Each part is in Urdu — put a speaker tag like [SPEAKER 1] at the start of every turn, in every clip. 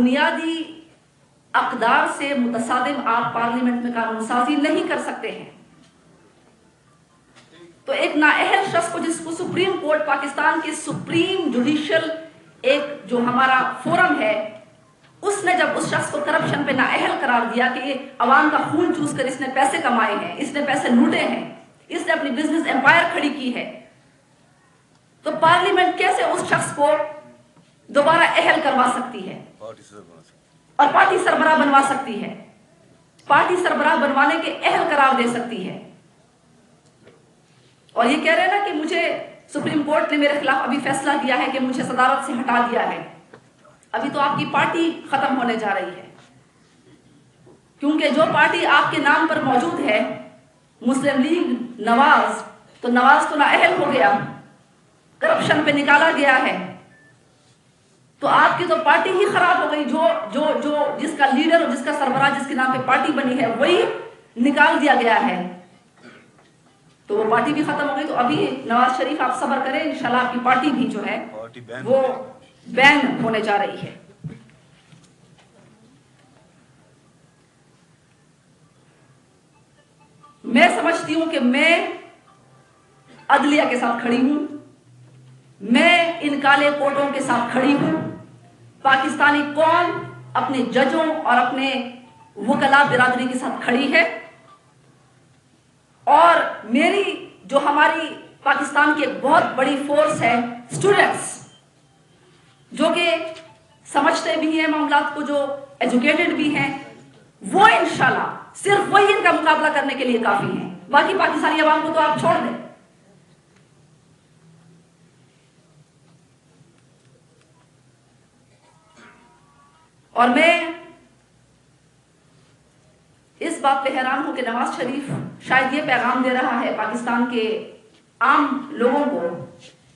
[SPEAKER 1] بنیادی اقدار سے متصادم آپ پارلیمنٹ میں قانون سازی نہیں کر سکتے ہیں. تو ایک نااہل شخص کو، جس کو سپریم کورٹ، پاکستان کی سپریم جوڈیشل ایک جو ہمارا فورم ہے، اس نے جب اس شخص کو کرپشن پہ نااہل قرار دیا کہ یہ عوام کا خون چوس کر اس نے پیسے کمائے ہیں، اس نے پیسے لوٹے ہیں، اس نے اپنی بزنس امپائر کھڑی کی ہے، تو پارلیمنٹ کیسے اس شخص کو دوبارہ اہل کروا سکتی ہے اور پارٹی سربراہ بنوا سکتی ہے، پارٹی سربراہ بنوانے کے اہل قرار دے سکتی ہے؟ اور یہ کہہ رہے ہیں نا کہ مجھے سپریم کورٹ نے میرے خلاف ابھی فیصلہ دیا ہے کہ مجھے صدارت سے ہٹا دیا ہے. ابھی تو آپ کی پارٹی ختم ہونے جا رہی ہے، کیونکہ جو پارٹی آپ کے نام پر موجود ہے، مسلم لیگ نواز، تو نواز تو نااہل ہو گیا، کرپشن پہ نکالا گیا ہے، تو آپ کی تو پارٹی ہی خراب ہو گئی. جس کا لیڈر اور جس کا سربراہ جس کے نام پہ پارٹی بنی ہے وہی نکال دیا گیا ہے، تو وہ پارٹی بھی ختم ہو گئی. تو ابھی نواز شریف آپ صبر کریں، انشاءاللہ آپ کی پارٹی بھی جو ہے وہ بین ہونے جا رہی ہے. میں سمجھتی ہوں کہ میں عدلیہ کے ساتھ کھڑی ہوں، میں ان کالے کوٹوں کے ساتھ کھڑی ہوں. پاکستانی قوم اپنے ججوں اور اپنے وکلاء برادری کے ساتھ کھڑی ہے، اور میری جو ہماری پاکستان کی ایک بہت بڑی فورس ہے، اسٹوڈنٹس، جو کہ سمجھتے بھی ہیں معاملات کو، جو ایجوکیٹڈ بھی ہیں، وہ انشاءاللہ صرف وہی ان کا مقابلہ کرنے کے لیے کافی ہیں. باقی پاکستانی عوام کو تو آپ چھوڑ دیں. اور میں اس بات پہ حیران ہوں کہ نواز شریف شاید یہ پیغام دے رہا ہے پاکستان کے عام لوگوں کو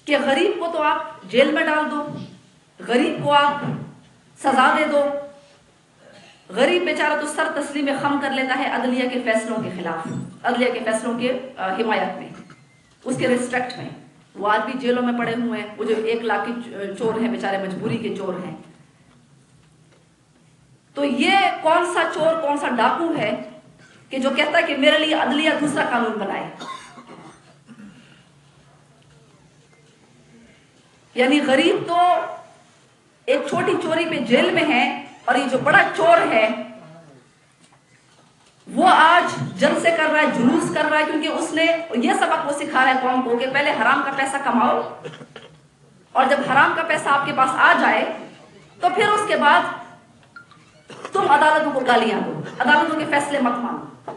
[SPEAKER 1] کہ غریب کو تو آپ جیل میں ڈال دو، غریب کو آپ سزا دے دو، غریب بیچارہ تو سر تسلیم خم کر لیتا ہے عدلیہ کے فیصلوں کے خلاف، عدلیہ کے فیصلوں کے حمایت میں، اس کے ریسپیکٹ میں. وہ آج بھی جیلوں میں پڑے ہوئے ہیں، وہ جو 1 لاکھ کے چور ہیں، بیچارے مجبوری کے چور ہیں. تو یہ کون سا چور، کون سا ڈاکو ہے کہ جو کہتا ہے کہ میرے لیے عدلیہ دوسرا قانون بنائے؟ یعنی غریب تو ایک چھوٹی چوری پہ جیل میں ہے، اور یہ جو بڑا چور ہے وہ آج جلسے کر رہا ہے، جلوس کر رہا ہے، کیونکہ اس نے یہ سبق وہ سکھا رہا ہے قوم کو کہ پہلے حرام کا پیسہ کماؤ، اور جب حرام کا پیسہ آپ کے پاس آ جائے تو پھر اس کے بعد تم عدالتوں کو گالیاں دو، عدالتوں کے فیصلے مت مانو.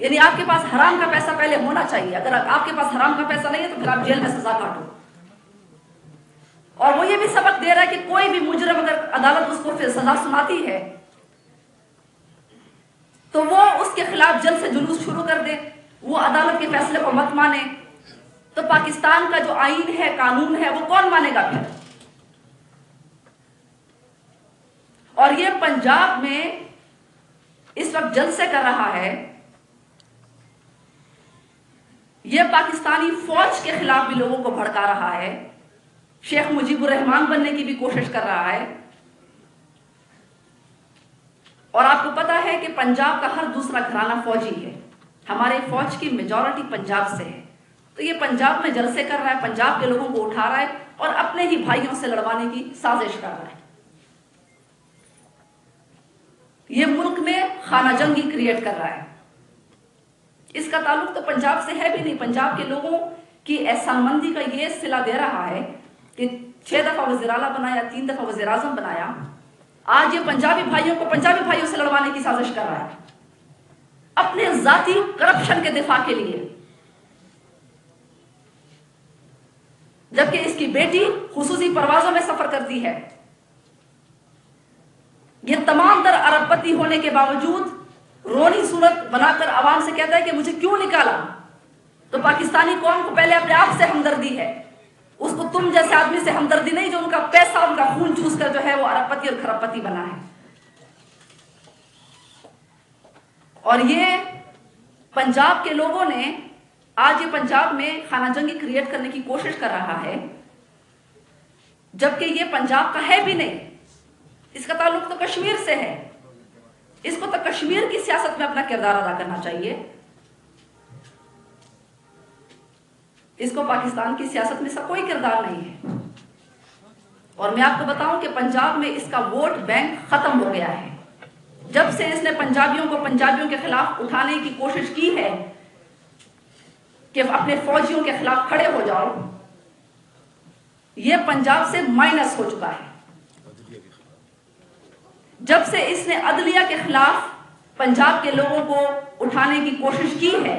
[SPEAKER 1] یعنی آپ کے پاس حرام کا پیسہ پہلے ہونا چاہیے. اگر آپ کے پاس حرام کا پیسہ نہیں ہے تو پھر آپ جیل میں سزا کاٹو. اور وہ یہ بھی سبق دے رہا ہے کہ کوئی بھی مجرم اگر عدالت اس کو پھر سزا سناتی ہے تو وہ اس کے خلاف جلد سے جلوس شروع کر دے، وہ عدالت کے فیصلے کو مت مانے. تو پاکستان کا جو آئین ہے، قانون ہے، وہ کون مانے گا پھر؟ اور یہ پنجاب میں اس وقت جلسے کر رہا ہے، یہ پاکستانی فوج کے خلاف بھی لوگوں کو بھڑکا رہا ہے، شیخ مجیب الرحمان بننے کی بھی کوشش کر رہا ہے. اور آپ کو پتا ہے کہ پنجاب کا ہر دوسرا گھرانہ فوجی ہے، ہمارے فوج کی میجورٹی پنجاب سے ہے. تو یہ پنجاب میں جلسے کر رہا ہے، پنجاب کے لوگوں کو اٹھا رہا ہے اور اپنے ہی بھائیوں سے لڑوانے کی سازش کر رہا ہے. یہ ملک میں خانہ جنگی کریٹ کر رہا ہے. اس کا تعلق تو پنجاب سے ہے بھی نہیں. پنجاب کے لوگوں کی احسان مندی کا یہ صلہ دے رہا ہے کہ 6 دفعہ وزیر اعلیٰ بنایا، 3 دفعہ وزیر اعظم بنایا. آج یہ پنجابی بھائیوں کو پنجابی بھائیوں سے لڑوانے کی سازش کر رہا ہے اپنے ذاتی کرپشن کے دفاع کے لیے، جبکہ اس کی بیٹی خصوصی پروازوں میں سفر کرتی ہے. یہ تمام در ارب پتی ہونے کے باوجود رونی صورت بنا کر عوام سے کہتا ہے کہ مجھے کیوں نکالا. تو پاکستانی قوم کو پہلے اپنے آپ سے ہمدردی ہے، اس کو تم جیسے آدمی سے ہمدردی نہیں جو ان کا پیسہ، ان کا خون چوس کر جو ہے وہ ارب پتی اور کھرب پتی بنا ہے. اور یہ پنجاب کے لوگوں نے آج یہ پنجاب میں خانہ جنگی کریٹ کرنے کی کوشش کر رہا ہے، جبکہ یہ پنجاب کا ہے بھی نہیں. اس کا تعلق تو کشمیر سے ہے. اس کو تو کشمیر کی سیاست میں اپنا کردار ادا کرنا چاہیے. اس کو پاکستان کی سیاست میں اس کا کوئی کردار نہیں ہے. اور میں آپ کو بتاؤں کہ پنجاب میں اس کا ووٹ بینک ختم ہو گیا ہے. جب سے اس نے پنجابیوں کے خلاف اٹھانے کی کوشش کی ہے کہ اپنے فوجیوں کے خلاف کھڑے ہو جاؤ, یہ پنجاب سے مائنس ہو چکا ہے. جب سے اس نے عدلیہ کے خلاف پنجاب کے لوگوں کو اٹھانے کی کوشش کی ہے,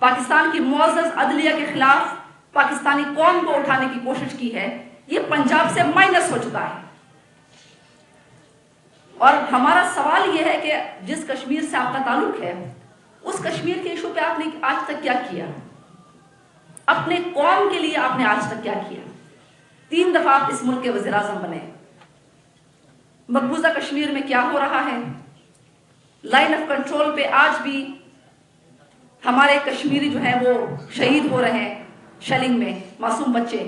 [SPEAKER 1] پاکستان کی معزز عدلیہ کے خلاف پاکستانی قوم کو اٹھانے کی کوشش کی ہے, یہ پنجاب سے مائنس ہو چکا ہے. اور ہمارا سوال یہ ہے کہ جس کشمیر سے آپ کا تعلق ہے, اس کشمیر کے ایشو پہ آپ نے آج تک کیا کیا؟ اپنے قوم کے لیے آپ نے آج تک کیا کیا؟ 3 دفعہ آپ اس ملک کے وزیر اعظم بنے. مقبوضہ کشمیر میں کیا ہو رہا ہے؟ لائن آف کنٹرول پہ آج بھی ہمارے کشمیری جو ہیں وہ شہید ہو رہے ہیں شیلنگ میں, معصوم بچے.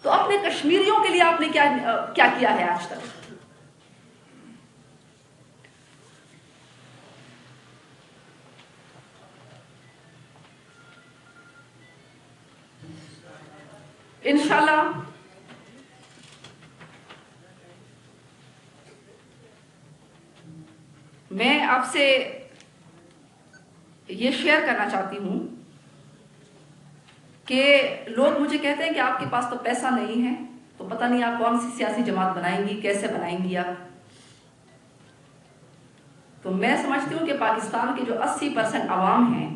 [SPEAKER 1] تو اپنے کشمیریوں کے لیے آپ نے کیا کیا ہے آج تک؟ انشاءاللہ میں آپ سے یہ شیئر کرنا چاہتی ہوں کہ لوگ مجھے کہتے ہیں کہ آپ کے پاس تو پیسہ نہیں ہے, تو پتہ نہیں آپ کون سی سیاسی جماعت بنائیں گی, کیسے بنائیں گی آپ. تو میں سمجھتی ہوں کہ پاکستان کے جو 80% عوام ہیں,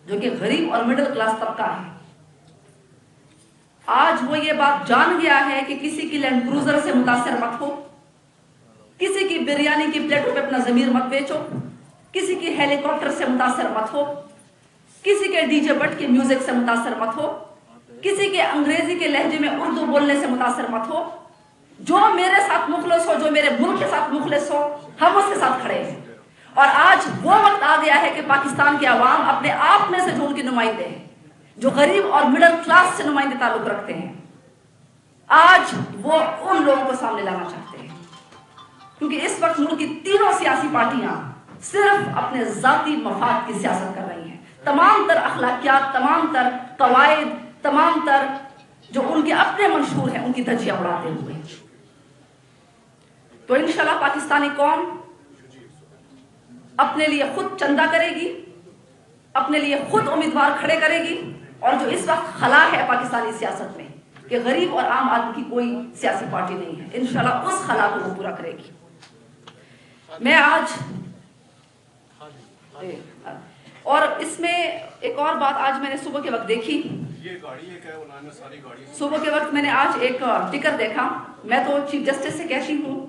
[SPEAKER 1] جو کہ غریب اور مڈل کلاس طبقہ ہے, آج وہ یہ بات جان گیا ہے کہ کسی کی لینڈ کروزر سے متاثر مت ہو, کسی کی بریانی کی پلیٹوں پہ اپنا ضمیر مت بیچو, کسی کی ہیلی کاپٹر سے متاثر مت ہو, کسی کے ڈی جے بٹ کے میوزک سے متاثر مت ہو, کسی کے انگریزی کے لہجے میں اردو بولنے سے متاثر مت ہو. جو میرے ساتھ مخلص ہو, جو میرے ملک کے ساتھ مخلص ہو, ہم اس کے ساتھ کھڑے ہیں. اور آج وہ وقت آ گیا ہے کہ پاکستان کے عوام اپنے آپ میں سے جو ان کے نمائندے ہیں, جو غریب اور مڈل کلاس سے نمائندے تعلق رکھتے ہیں, آج وہ ان لوگوں کو سامنے لانا چاہتے ہیں. کیونکہ اس وقت ملک کی تینوں سیاسی پارٹیاں صرف اپنے ذاتی مفاد کی سیاست کر رہی ہیں. تمام تر اخلاقیات, تمام تر قواعد, تمام تر جو ان کے اپنے منشور ہیں, ان کی دھجیاں اڑاتے ہوئے. تو انشاءاللہ پاکستانی قوم اپنے لیے خود چندہ کرے گی, اپنے لیے خود امیدوار کھڑے کرے گی. اور جو اس وقت خلا ہے پاکستانی سیاست میں کہ غریب اور عام آدمی کی کوئی سیاسی پارٹی نہیں ہے, انشاءاللہ اس خلا کو وہ پورا کرے گی. میں آج اور اس میں ایک اور بات آج میں نے صبح کے وقت دیکھی, صبح کے وقت میں نے آج ایک ٹکر دیکھا. میں تو چیف جسٹس سے کہتی ہوں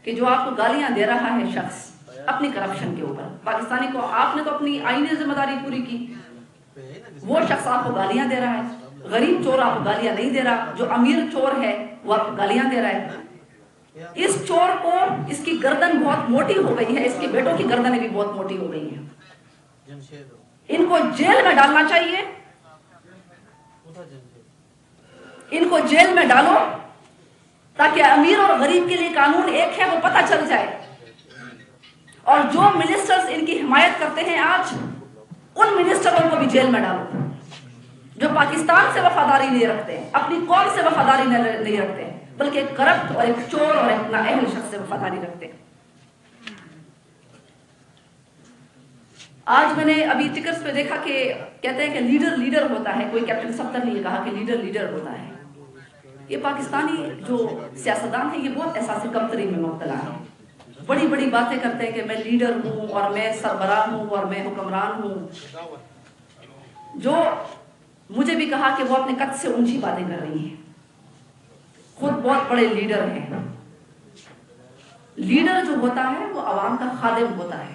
[SPEAKER 1] کہ جو آپ کو گالیاں دے رہا ہے شخص اپنی کرپشن کے اوپر, پاکستانی کو آپ نے تو اپنی آئینی ذمہ داری پوری کی, وہ شخص آپ کو گالیاں دے رہا ہے. غریب چور آپ کو گالیاں نہیں دے رہا, جو امیر چور ہے وہ آپ کو گالیاں دے رہا ہے. اس چور کو, اس کی گردن بہت موٹی ہو گئی ہے, اس کے بیٹوں کی گردنیں بھی بہت موٹی ہو گئی ہیں. ان کو جیل میں ڈالنا چاہیے, ان کو جیل میں ڈالو تاکہ امیر اور غریب کے لیے قانون ایک ہے وہ پتہ چل جائے. اور جو منسٹرز ان کی حمایت کرتے ہیں آج, ان منسٹروں کو بھی جیل میں ڈالو جو پاکستان سے وفاداری نہیں رکھتے, اپنی قوم سے وفاداری نہیں رکھتے, بلکہ ایک کرپٹ اور ایک چور اور ایک نااہل شخص سے وفاداری رکھتے. آج میں نے ابھی ٹکرز پہ دیکھا کہ کہتے ہیں کہ لیڈر ہوتا ہے, کوئی کیپٹن ستر نے یہ کہا کہ لیڈر ہوتا ہے. یہ پاکستانی جو سیاستدان ہیں یہ بہت احساس کمتری میں مبتلا ہیں, بڑی بڑی باتیں کرتے ہیں کہ میں لیڈر ہوں اور میں سربراہ ہوں اور میں حکمران ہوں. جو مجھے بھی کہا کہ وہ اپنے قد سے اونچی باتیں کر رہی ہیں, خود بہت بڑے لیڈر ہیں. لیڈر جو ہوتا ہے وہ عوام کا خادم ہوتا ہے.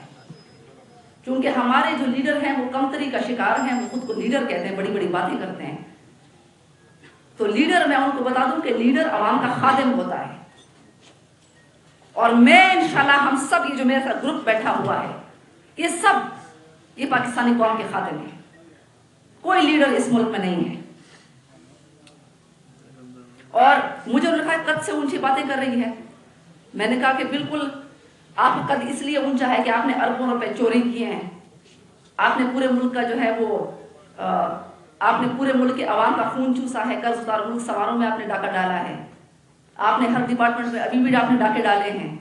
[SPEAKER 1] چونکہ ہمارے جو لیڈر ہیں وہ کمتری کا شکار ہیں, وہ خود کو لیڈر کہتے ہیں, بڑی بڑی باتیں کرتے ہیں. تو لیڈر, میں ان کو بتا دوں کہ لیڈر عوام کا خادم ہوتا ہے. اور میں انشاءاللہ ہم سب, یہ جو میرے ساتھ گروپ بیٹھا ہوا ہے, یہ سب یہ پاکستانی قوم کے خادم ہیں. کوئی لیڈر اس ملک میں نہیں ہے. اور مجھے انہوں نے کہا قد سے اونچی باتیں کر رہی ہے. میں نے کہا کہ بالکل آپ کا قد اس لیے اونچا ہے کہ آپ نے اربوں روپے چوری کیے ہیں. آپ نے پورے ملک کا جو ہے وہ آپ نے پورے ملک کے عوام کا خون چوسا ہے. قرض دار ملک سواروں میں آپ نے ڈاکہ ڈالا ہے. آپ نے ہر ڈپارٹمنٹ میں ابھی بھی آپ نے ڈاکے ڈالے ہیں.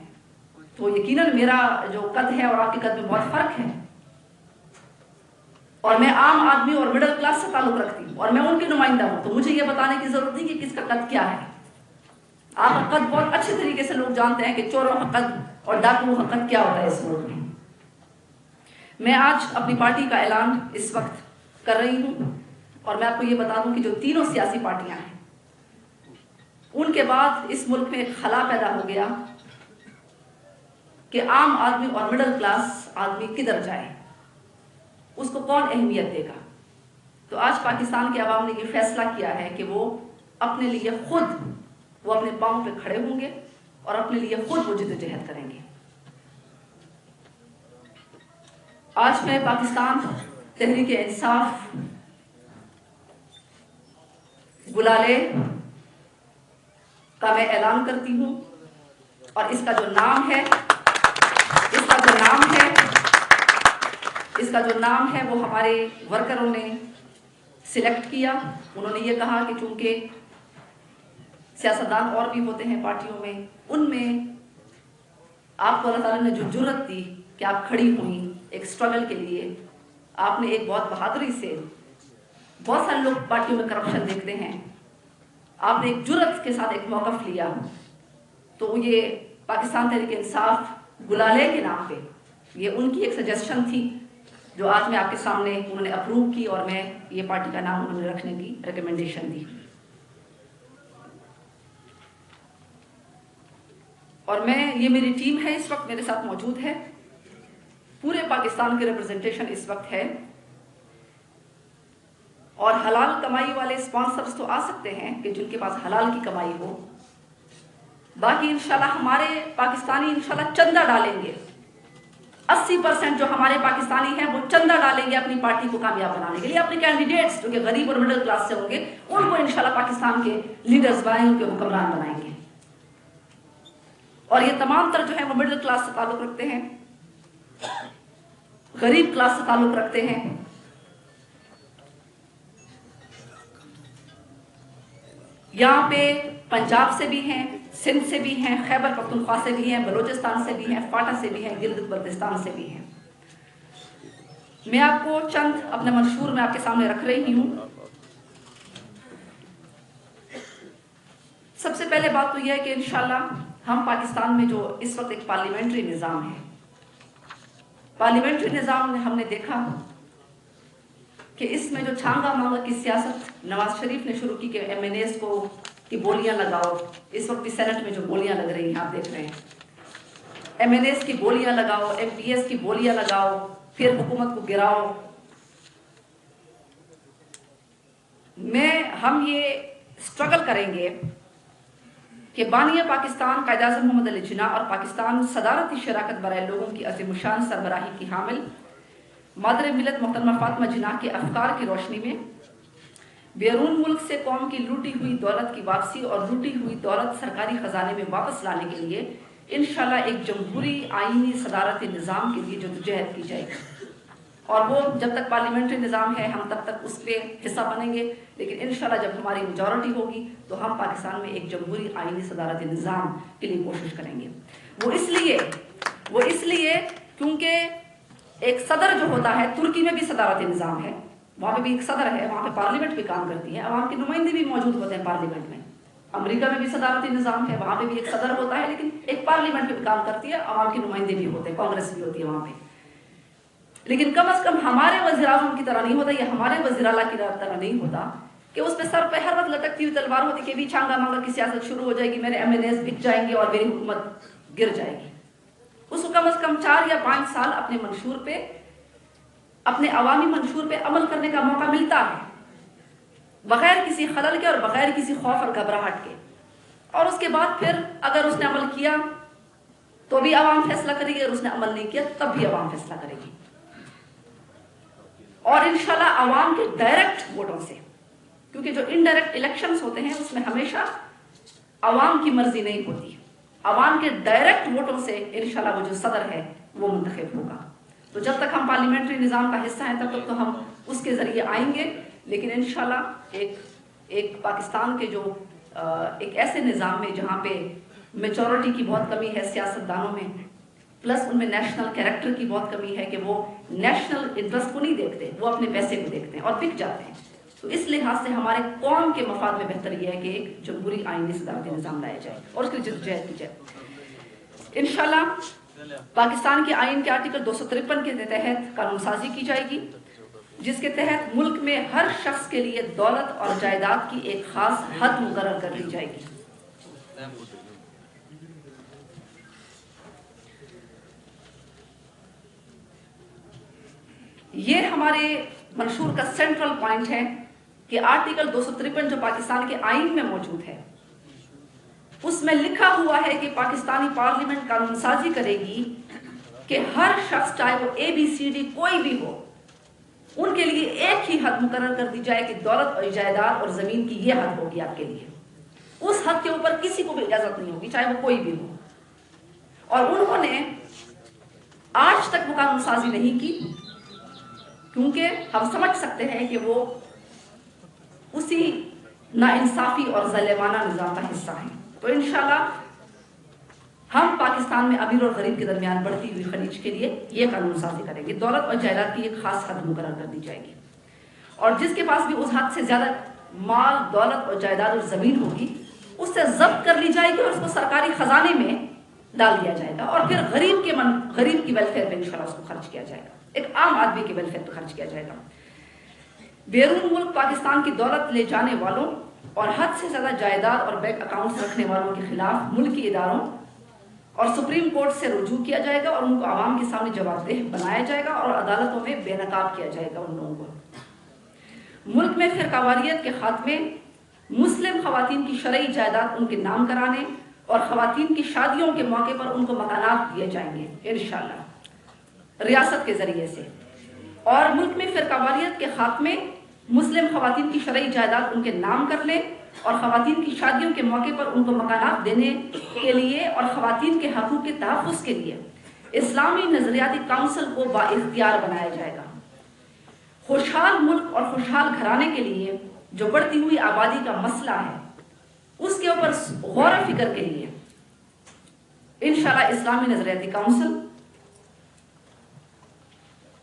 [SPEAKER 1] تو یقیناً میرا جو قد ہے اور آپ کے قد میں بہت فرق ہے. اور میں عام آدمی اور مڈل کلاس سے تعلق رکھتی ہوں اور میں ان کی نمائندہ ہوں. تو مجھے یہ بتانے کی ضرورت نہیں کہ کس کا قد کیا ہے. آپ کا قد بہت اچھے طریقے سے لوگ جانتے ہیں کہ چوروں کا قد اور ڈاکوؤں کا قد کیا ہوتا ہے اس ملک میں. میں آج اپنی پارٹی کا اعلان اس وقت کر رہی ہوں اور میں آپ کو یہ بتا دوں کہ جو تینوں سیاسی پارٹیاں ہیں ان کے بعد اس ملک میں ایک خلا پیدا ہو گیا کہ عام آدمی اور مڈل کلاس آدمی کدھر جائے, اس کو کون اہمیت دے گا. تو آج پاکستان کے عوام نے یہ فیصلہ کیا ہے کہ وہ اپنے لیے خود وہ اپنے پاؤں پہ کھڑے ہوں گے اور اپنے لیے خود وہ جدوجہد کریں گے. آج میں پاکستان تحریک انصاف گلالے کا میں اعلان کرتی ہوں اور اس کا جو نام ہے وہ ہمارے ورکروں نے سلیکٹ کیا. انہوں نے یہ کہا کہ چونکہ سیاستدان اور بھی ہوتے ہیں پارٹیوں میں, ان میں آپ کو اللہ تعالیٰ نے جو جرت دی کہ آپ کھڑی ہوئیں ایک سٹرگل کے لیے, آپ نے ایک بہت بہادری سے, بہت سارے لوگ پارٹیوں میں کرپشن دیکھتے ہیں, آپ نے ایک جرت کے ساتھ ایک موقف لیا. تو یہ پاکستان تحریک انصاف گلالے کے نام پہ یہ ان کی ایک سجیشن تھی جو آج میں آپ کے سامنے انہوں نے اپروو کی اور میں یہ پارٹی کا نام انہوں نے رکھنے کی ریکمنڈیشن دی. اور یہ میری ٹیم ہے اس وقت میرے ساتھ موجود ہے. پورے پاکستان کی ریپرزنٹیشن اس وقت ہے اور حلال کمائی والے اسپانسرز تو آ سکتے ہیں کہ جن کے پاس حلال کی کمائی ہو. باقی انشاءاللہ ہمارے پاکستانی انشاءاللہ چندہ ڈالیں گے. 80% جو ہمارے پاکستانی ہیں وہ چندہ ڈالیں گے اپنی پارٹی کو کامیاب بنانے کے لیے. اپنے کینڈیڈیٹس جو کہ غریب اور مڈل کلاس سے ہوں گے ان کو انشاءاللہ پاکستان کے لیڈرز بنائیں, ان کے حکمران بنائیں گے. اور یہ تمام تر جو ہیں وہ مڈل کلاس سے تعلق رکھتے ہیں, غریب کلاس سے تعلق رکھتے ہیں. یہاں پہ پنجاب سے بھی ہیں, سندھ سے بھی ہیں, خیبر پختونخوا سے بھی ہیں, بلوچستان سے بھی ہیں, فاٹا سے بھی ہیں, گلگت بلتستان سے بھی ہیں. میں آپ کو چند اپنے منشور میں آپ کے سامنے رکھ رہی ہوں. سب سے پہلے بات تو یہ ہے کہ انشاءاللہ ہم پاکستان میں جو اس وقت ایک پارلیمنٹری نظام ہے, پارلیمنٹری نظام میں ہم نے دیکھا کہ اس میں جو چھانگا مانگا کی سیاست نواز شریف نے شروع کی کہ ایم این ایز کو کی بولیاں لگاؤ. اس وقت بھی سینٹ میں جو بولیاں لگ رہی ہیں آپ دیکھ رہے ہیں, ایم این ایز کی بولیاں لگاؤ, ایم پی ایس کی بولیاں لگاؤ, پھر حکومت کو گراؤ. ہم یہ سٹرگل کریں گے کہ بانی پاکستان قائد اعظم محمد علی جناح اور پاکستان صدارتی شراکت برائے لوگوں کی عظیم الشان سربراہی کی حامل مادر ملت محترمہ فاطمہ جناح کے افکار کی روشنی میں بیرون ملک سے قوم کی لوٹی ہوئی دولت کی واپسی اور لوٹی ہوئی دولت سرکاری خزانے میں واپس لانے کے لیے انشاءاللہ ایک جمہوری آئینی صدارتی نظام کے لیے جدوجہد کی جائے گی. اور وہ جب تک پارلیمنٹری نظام ہے ہم تب تک اس پہ حصہ بنیں گے, لیکن انشاءاللہ جب ہماری میجورٹی ہوگی تو ہم پاکستان میں ایک جمہوری آئینی صدارتی نظام کے لیے کوشش کریں گے. وہ اس لیے کیونکہ ایک صدر جو ہوتا ہے, ترکی میں بھی صدارتی نظام ہے, وہاں پہ بھی ایک صدر ہے, وہاں پہ پارلیمنٹ بھی کام کرتی ہے, عوام کے نمائندے بھی موجود ہوتے ہیں پارلیمنٹ میں. امریکہ میں بھی صدارتی نظام ہے, وہاں پہ بھی ایک صدر ہوتا ہے لیکن ایک پارلیمنٹ بھی کام کرتی ہے, عوام کے نمائندے بھی ہوتے ہیں, کانگریس بھی ہوتی ہے وہاں پہ. لیکن کم از کم ہمارے وزیر اعظم کی طرح نہیں ہوتا, یا ہمارے وزیر اعلیٰ کی طرح نہیں ہوتا کہ اس پہ سر پہ ہر وقت لٹکتی ہوئی تلوار ہوتی کہ بھی چھانگا مانگا کی سیاست شروع ہو جائے گی, میرے ایم این ایز بک جائیں گے اور میری حکومت گر جائے گی. اس کو کم از کم 4 یا 5 سال اپنے منشور پہ, اپنے عوامی منشور پہ عمل کرنے کا موقع ملتا ہے بغیر کسی خلل کے اور بغیر کسی خوف اور گھبراہٹ کے. اور اس کے بعد پھر اگر اس نے عمل کیا تو بھی عوام فیصلہ کرے گی, اگر اس نے عمل نہیں کیا تب بھی عوام فیصلہ کرے گی. اور انشاءاللہ عوام کے ڈائریکٹ ووٹوں سے, کیونکہ جو انڈائریکٹ الیکشنز ہوتے ہیں اس میں ہمیشہ عوام کی مرضی نہیں ہوتی، عوام کے ڈائریکٹ ووٹوں سے انشاءاللہ وہ جو صدر ہے وہ منتخب ہوگا. تو جب تک ہم پارلیمنٹری نظام کا حصہ ہیں تب تک تو ہم اس کے ذریعے آئیں گے، لیکن انشاءاللہ ایک پاکستان کے جو ایک ایسے نظام میں جہاں پہ میچورٹی کی بہت کمی ہے سیاستدانوں میں، پلس ان میں نیشنل کیریکٹر کی بہت کمی ہے کہ وہ نیشنل انٹرسٹ کو نہیں دیکھتے، وہ اپنے پیسے کو دیکھتے ہیں اور بک جاتے ہیں. تو اس لحاظ سے ہمارے قوم کے مفاد میں بہتر یہ ہے کہ ایک جمہوری آئینی صدارتی نظام لایا جائے اور اس کی جدوجہد کی جائے. انشاءاللہ پاکستان کے آئین کے آرٹیکل 253 کے تحت قانون سازی کی جائے گی، جس کے تحت ملک میں ہر شخص کے لیے دولت اور جائیداد کی ایک خاص حد مقرر کر دی جائے گی. یہ ہمارے منشور کا سینٹرل پوائنٹ ہے کہ آرٹیکل 253 جو پاکستان کے آئین میں موجود ہے اس میں لکھا ہوا ہے کہ پاکستانی پارلیمنٹ قانون سازی کرے گی کہ ہر شخص چاہے وہ ABCD کوئی بھی ہو، ان کے لیے ایک ہی حد مقرر کر دی جائے کہ دولت اور جائیداد اور زمین کی یہ حد ہوگی آپ کے لیے. اس حد کے اوپر کسی کو بھی اجازت نہیں ہوگی چاہے وہ کوئی بھی ہو. اور انہوں نے آج تک وہ قانون سازی نہیں کی کیونکہ ہم سمجھ سکتے ہیں کہ وہ اسی ناانصافی اور ظالمانہ نظام کا حصہ ہیں. تو انشاءاللہ ہم پاکستان میں امیر اور غریب کے درمیان بڑھتی ہوئی خلیج کے لیے یہ قانون سازی کریں گے. دولت اور جائیداد کی ایک خاص حد مقرر کر دی جائے گی اور جس کے پاس بھی اس حد سے زیادہ مال، دولت اور جائیداد اور زمین ہوگی اس سے ضبط کر لی جائے گی اور اس کو سرکاری خزانے میں ڈال دیا جائے گا اور پھر غریب کی ویلفیئر پہ انشاءاللہ اس کو خرچ کیا جائے گا، ایک عام آدمی کے ویلفیئر پہ خرچ کیا جائے گا. بیرون ملک پاکستان کی دولت لے جانے والوں اور حد سے زیادہ جائیداد اور بینک اکاؤنٹس رکھنے والوں کے خلاف ملکی اداروں اور سپریم کورٹ سے رجوع کیا جائے گا اور ان کو عوام کے سامنے جواب دہ بنایا جائے گا اور عدالتوں میں بے نقاب کیا جائے گا ان لوگوں کو. ملک میں فرقہ واریت کے خاتمے، مسلم خواتین کی شرعی جائیداد ان کے نام کرانے اور خواتین کی شادیوں کے موقع پر ان کو مکانات دیے جائیں گے انشاءاللہ ریاست کے ذریعے سے. اور ملک میں فرقہ واریت کے خاتمے، مسلم خواتین کی شرعی جائیداد ان کے نام کر لیں اور خواتین کی شادیوں کے موقع پر ان کو مکانات دینے کے لیے اور خواتین کے حقوق کے تحفظ کے لیے اسلامی نظریاتی کونسل کو بااختیار بنایا جائے گا. خوشحال ملک اور خوشحال گھرانے کے لیے جو بڑھتی ہوئی آبادی کا مسئلہ ہے اس کے اوپر غور و فکر کے لیے انشاءاللہ اسلامی نظریاتی کونسل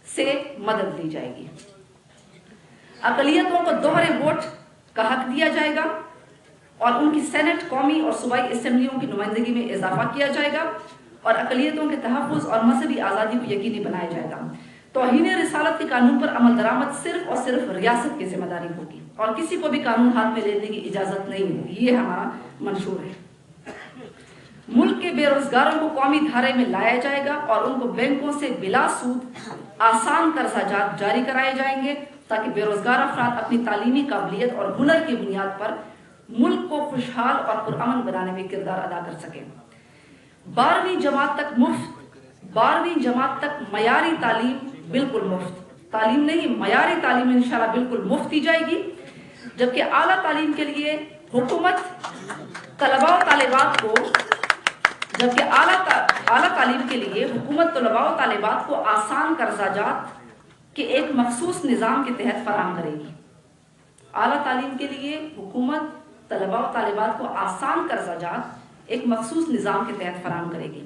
[SPEAKER 1] سے مدد لی جائے گی. اقلیتوں کو دوہرے ووٹ کا حق دیا جائے گا اور ان کی سینٹ، قومی اور صوبائی اسمبلیوں کی نمائندگی میں اضافہ کیا جائے گا اور اقلیتوں کے تحفظ اور مذہبی آزادی کو یقینی بنایا جائے گا. توہین رسالت کے قانون پر عمل درآمد صرف اور صرف ریاست کی ذمہ داری ہوگی اور کسی کو بھی قانون ہاتھ میں لینے کی اجازت نہیں ہوگی. یہ ہمارا منشور ہے. ملک کے بے روزگاروں کو قومی دھارے میں لایا جائے گا اور ان کو بینکوں سے بلا سود آسان قرضہ جات جاری کرائے جائیں گے تاکہ بے روزگار افراد اپنی تعلیمی قابلیت اور ہنر کی بنیاد پر ملک کو خوشحال اور پرامن بنانے میں کردار ادا کر سکیں. 12ویں جماعت تک معیاری تعلیم بالکل مفت، تعلیم نہیں معیاری تعلیم انشاءاللہ بالکل مفت دی جائے گی، جبکہ اعلیٰ تعلیم کے لیے حکومت طلباء و طالبات کو طالبات کو آسان قرضہ جات کے ایک مخصوص نظام کے تحت فراہم کرے گی. اعلیٰ تعلیم کے لیے حکومت طلباء و طالبات کو آسان قرضہ جات ایک مخصوص نظام کے تحت فراہم کرے گی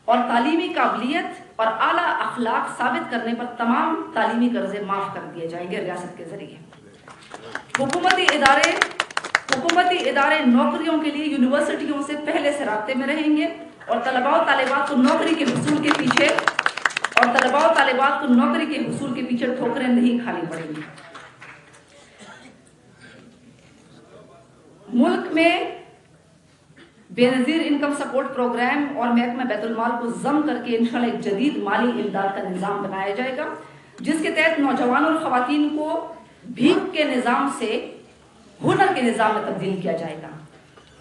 [SPEAKER 1] اور تعلیمی قابلیت اور اعلیٰ اخلاق ثابت کرنے پر تمام تعلیمی قرضے معاف کر دیے جائیں گے ریاست کے ذریعے. حکومتی ادارے نوکریوں کے لیے یونیورسٹیوں سے پہلے سے رابطے میں رہیں گے اور طلباء و طالبات کو نوکری کے حصول کے پیچھے ٹھوکریں نہیں کھانی پڑیں گی. ملک میں بے نظیر انکم سپورٹ پروگرام اور محکمہ بیت المال کو ضم کر کے انشاءاللہ ایک جدید مالی امداد کا نظام بنایا جائے گا جس کے تحت نوجوانوں اور خواتین کو بھیک کے نظام سے ہنر کے نظام میں تبدیل کیا جائے گا.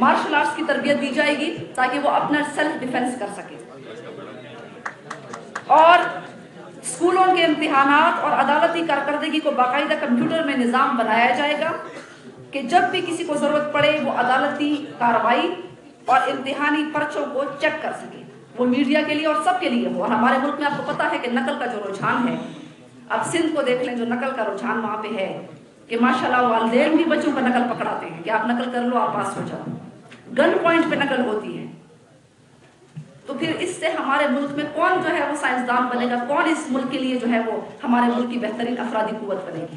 [SPEAKER 1] مارشل آرٹس کی تربیت دی جائے گی تاکہ وہ اپنا سیلف ڈیفینس کر سکے. اور اسکولوں کے امتحانات اور عدالتی کارکردگی کو باقاعدہ کمپیوٹر میں نظام بنایا جائے گا کہ جب بھی کسی کو ضرورت پڑے وہ عدالتی کارروائی اور امتحانی پرچوں کو چیک کر سکے. وہ میڈیا کے لیے اور سب کے لیے ہو. اور ہمارے ملک میں آپ کو پتا ہے کہ نقل کا جو رجحان ہے, اب سندھ کو دیکھ لیں, جو نقل کا رجحان وہاں پہ ہے کہ ماشاءاللہ والدین بھی بچوں کا نقل پکڑاتے ہیں کہ آپ نقل کر لو, آپ پاس ہو جاؤ. گن پوائنٹ پہ نقل ہوتی ہے. تو پھر اس سے ہمارے ملک میں کون جو ہے وہ سائنسدان بنے گا, کون اس ملک کے لیے جو ہے وہ ہمارے ملک کی بہترین افرادی قوت بنے گی.